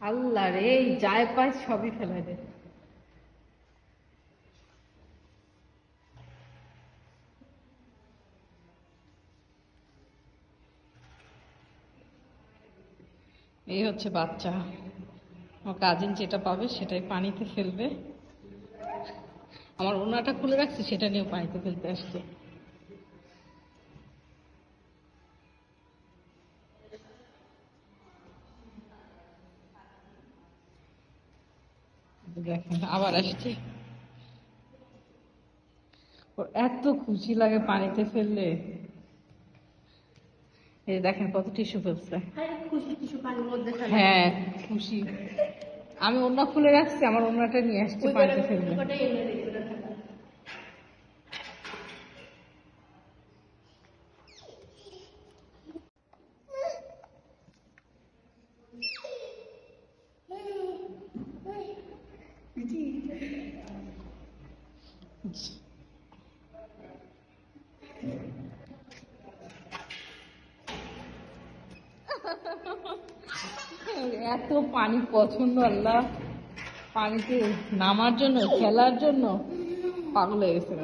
আল্লাহ রে, এই যায় পায় সবই ফেলে দে। এই হচ্ছে বাচ্চা, আমার কাজিন যেটা পাবে সেটাই পানিতে ফেলবে। আমার ওনাটা খুলে রাখছি, সেটা নিয়েও পানিতে ফেলতে আসছে। দেখেন আবার আসছে। ওর এত খুশি লাগে পানিতে ফেললে। এই দেখেন কত টিস্যু ফেলছে। হ্যাঁ খুশি। আমি ওড়না খুলে রাখছি, আমার ওড়নাটা নিয়ে আসছে পানিতে ফেলবে। এত পানি পছন্দ আল্লাহ, পানিতে নামার জন্য খেলার জন্য পাগল হয়ে গেছিল।